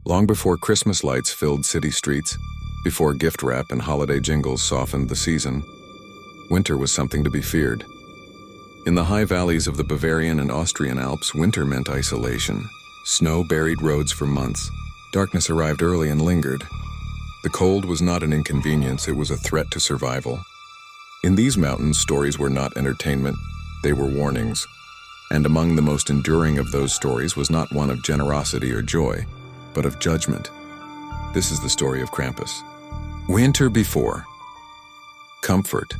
Long before Christmas lights filled city streets, before gift wrap and holiday jingles softened the season, winter was something to be feared. In the high valleys of the Bavarian and Austrian Alps, winter meant isolation. Snow buried roads for months. Darkness arrived early and lingered. The cold was not an inconvenience, it was a threat to survival. In these mountains, stories were not entertainment, they were warnings. And among the most enduring of those stories was not one of generosity or joy, but of judgment. This is the story of Krampus. Winter before. Comfort.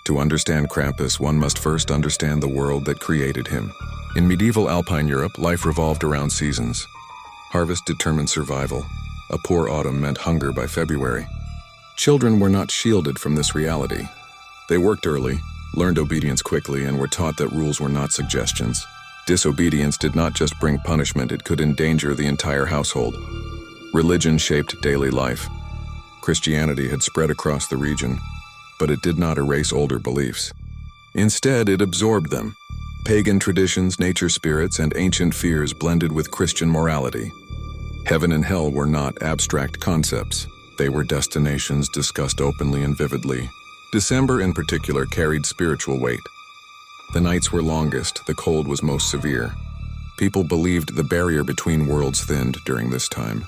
To understand Krampus, one must first understand the world that created him. In medieval alpine Europe, life revolved around seasons. Harvest determined survival. A poor autumn meant hunger by February. Children were not shielded from this reality. They worked early, learned obedience quickly, and were taught that rules were not suggestions. Disobedience did not just bring punishment, it could endanger the entire household. Religion shaped daily life. Christianity had spread across the region, but it did not erase older beliefs. Instead, it absorbed them. Pagan traditions, nature spirits, and ancient fears blended with Christian morality. Heaven and hell were not abstract concepts. They were destinations discussed openly and vividly. December in particular carried spiritual weight. The nights were longest, the cold was most severe. People believed the barrier between worlds thinned during this time.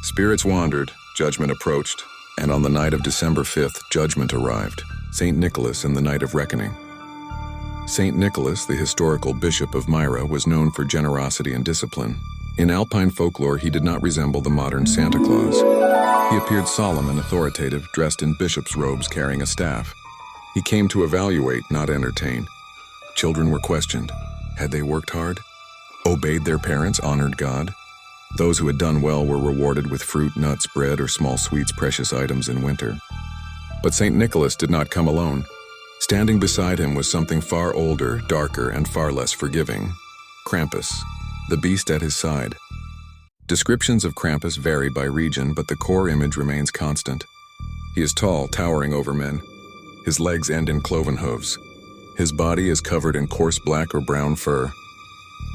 Spirits wandered, judgment approached, and on the night of December 5th, judgment arrived. St. Nicholas and the Night of Reckoning. St. Nicholas, the historical bishop of Myra, was known for generosity and discipline. In alpine folklore, he did not resemble the modern Santa Claus. He appeared solemn and authoritative, dressed in bishop's robes carrying a staff. He came to evaluate, not entertain. Children were questioned. Had they worked hard? Obeyed their parents, honored God? Those who had done well were rewarded with fruit, nuts, bread, or small sweets, precious items in winter. But St. Nicholas did not come alone. Standing beside him was something far older, darker, and far less forgiving. Krampus, the beast at his side. Descriptions of Krampus vary by region, but the core image remains constant. He is tall, towering over men. His legs end in cloven hooves. His body is covered in coarse black or brown fur.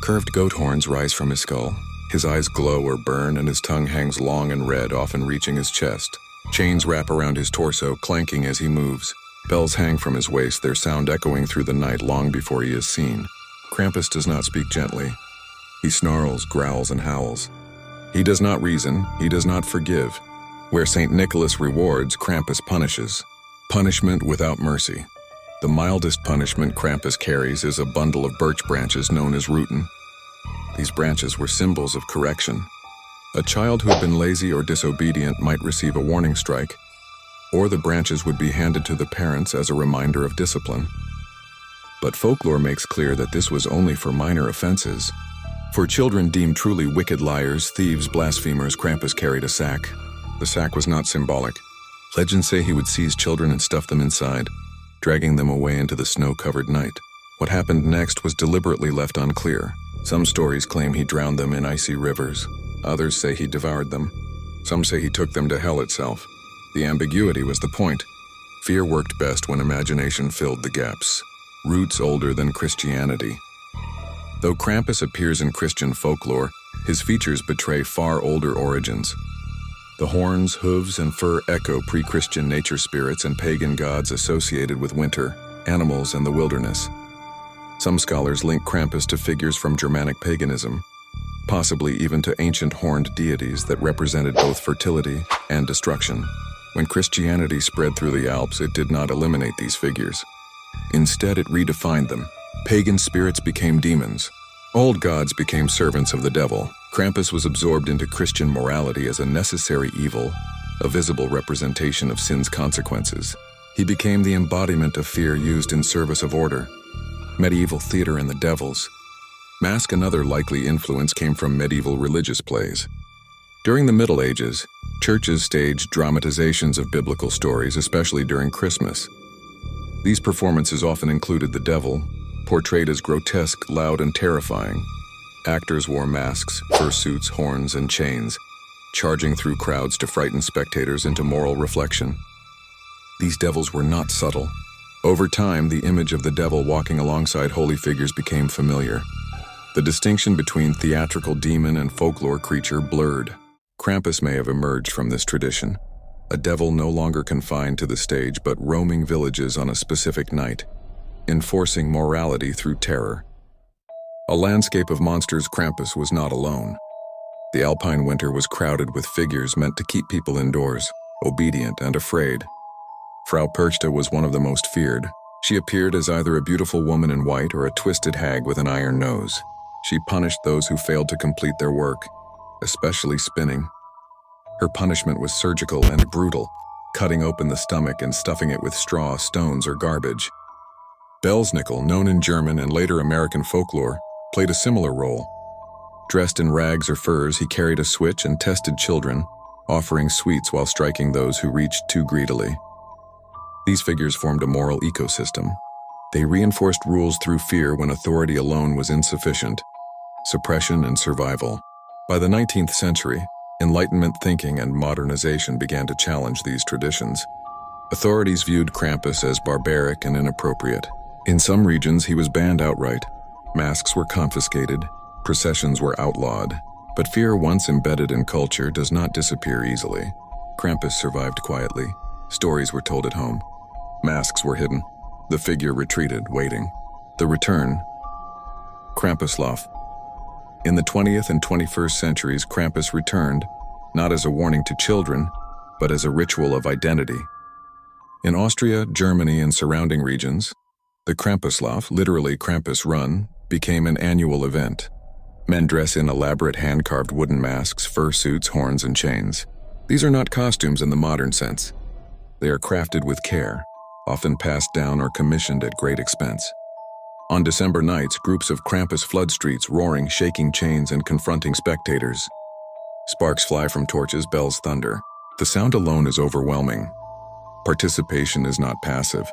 Curved goat horns rise from his skull. His eyes glow or burn, and his tongue hangs long and red, often reaching his chest. Chains wrap around his torso, clanking as he moves. Bells hang from his waist, their sound echoing through the night long before he is seen. Krampus does not speak gently. He snarls, growls, and howls. He does not reason, he does not forgive. Where St. Nicholas rewards, Krampus punishes. Punishment without mercy. The mildest punishment Krampus carries is a bundle of birch branches known as rootin. These branches were symbols of correction. A child who had been lazy or disobedient might receive a warning strike, or the branches would be handed to the parents as a reminder of discipline. But folklore makes clear that this was only for minor offenses. For children deemed truly wicked liars, thieves, blasphemers, Krampus carried a sack. The sack was not symbolic. Legends say he would seize children and stuff them inside, dragging them away into the snow-covered night. What happened next was deliberately left unclear. Some stories claim he drowned them in icy rivers. Others say he devoured them. Some say he took them to hell itself. The ambiguity was the point. Fear worked best when imagination filled the gaps. Roots older than Christianity. Though Krampus appears in Christian folklore, his features betray far older origins. The horns, hooves, and fur echo pre-Christian nature spirits and pagan gods associated with winter, animals, and the wilderness. Some scholars link Krampus to figures from Germanic paganism, possibly even to ancient horned deities that represented both fertility and destruction. When Christianity spread through the Alps, it did not eliminate these figures. Instead, it redefined them. Pagan spirits became demons. Old gods became servants of the devil. Krampus was absorbed into Christian morality as a necessary evil, a visible representation of sin's consequences. He became the embodiment of fear used in service of order. Medieval theater and the devils. Mask, another likely influence, came from medieval religious plays. During the Middle Ages, churches staged dramatizations of biblical stories, especially during Christmas. These performances often included the devil, portrayed as grotesque, loud, and terrifying. Actors wore masks, fursuits, horns, and chains, charging through crowds to frighten spectators into moral reflection. These devils were not subtle. Over time, the image of the devil walking alongside holy figures became familiar. The distinction between theatrical demon and folklore creature blurred. Krampus may have emerged from this tradition, a devil no longer confined to the stage but roaming villages on a specific night, enforcing morality through terror. A landscape of monsters, Krampus was not alone. The alpine winter was crowded with figures meant to keep people indoors, obedient and afraid. Frau Perchta was one of the most feared. She appeared as either a beautiful woman in white or a twisted hag with an iron nose. She punished those who failed to complete their work, especially spinning. Her punishment was surgical and brutal, cutting open the stomach and stuffing it with straw, stones, or garbage. Belsnickel, known in German and later American folklore, played a similar role. Dressed in rags or furs, he carried a switch and tested children, offering sweets while striking those who reached too greedily. These figures formed a moral ecosystem. They reinforced rules through fear when authority alone was insufficient, suppression and survival. By the 19th century, Enlightenment thinking and modernization began to challenge these traditions. Authorities viewed Krampus as barbaric and inappropriate. In some regions, he was banned outright. Masks were confiscated, processions were outlawed. But fear, once embedded in culture, does not disappear easily. Krampus survived quietly. Stories were told at home. Masks were hidden. The figure retreated, waiting. The return. Krampuslauf. In the 20th and 21st centuries, Krampus returned, not as a warning to children, but as a ritual of identity. In Austria, Germany, and surrounding regions, the Krampuslauf, literally Krampus Run, became an annual event. Men dress in elaborate hand-carved wooden masks, fur suits, horns, and chains. These are not costumes in the modern sense. They are crafted with care, often passed down or commissioned at great expense. On December nights, groups of Krampus flood streets, roaring, shaking chains, and confronting spectators. Sparks fly from torches, bells thunder. The sound alone is overwhelming. Participation is not passive.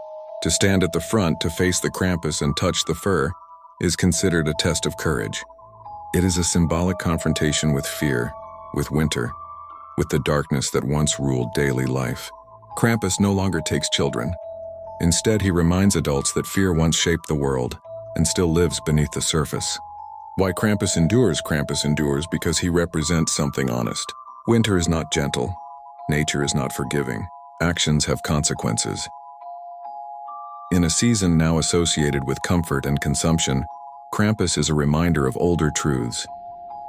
To stand at the front, to face the Krampus and touch the fur, is considered a test of courage. It is a symbolic confrontation with fear, with winter, with the darkness that once ruled daily life. Krampus no longer takes children. Instead, he reminds adults that fear once shaped the world and still lives beneath the surface. Why Krampus endures? Krampus endures because he represents something honest. Winter is not gentle. Nature is not forgiving. Actions have consequences. In a season now associated with comfort and consumption, Krampus is a reminder of older truths,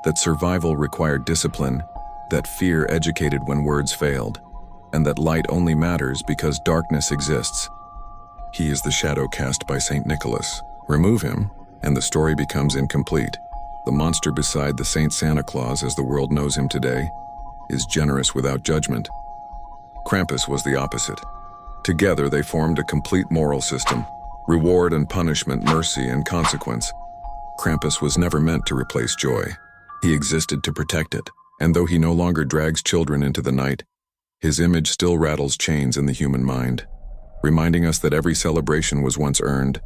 that survival required discipline, that fear educated when words failed, and that light only matters because darkness exists. He is the shadow cast by St. Nicholas. Remove him, and the story becomes incomplete. The monster beside the Saint Santa Claus, as the world knows him today, is generous without judgment. Krampus was the opposite. Together they formed a complete moral system, reward and punishment, mercy and consequence. Krampus was never meant to replace joy. He existed to protect it, and though he no longer drags children into the night, his image still rattles chains in the human mind, reminding us that every celebration was once earned,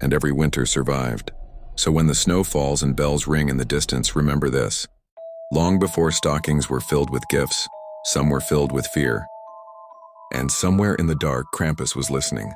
and every winter survived. So when the snow falls and bells ring in the distance, remember this. Long before stockings were filled with gifts, some were filled with fear. And somewhere in the dark, Krampus was listening.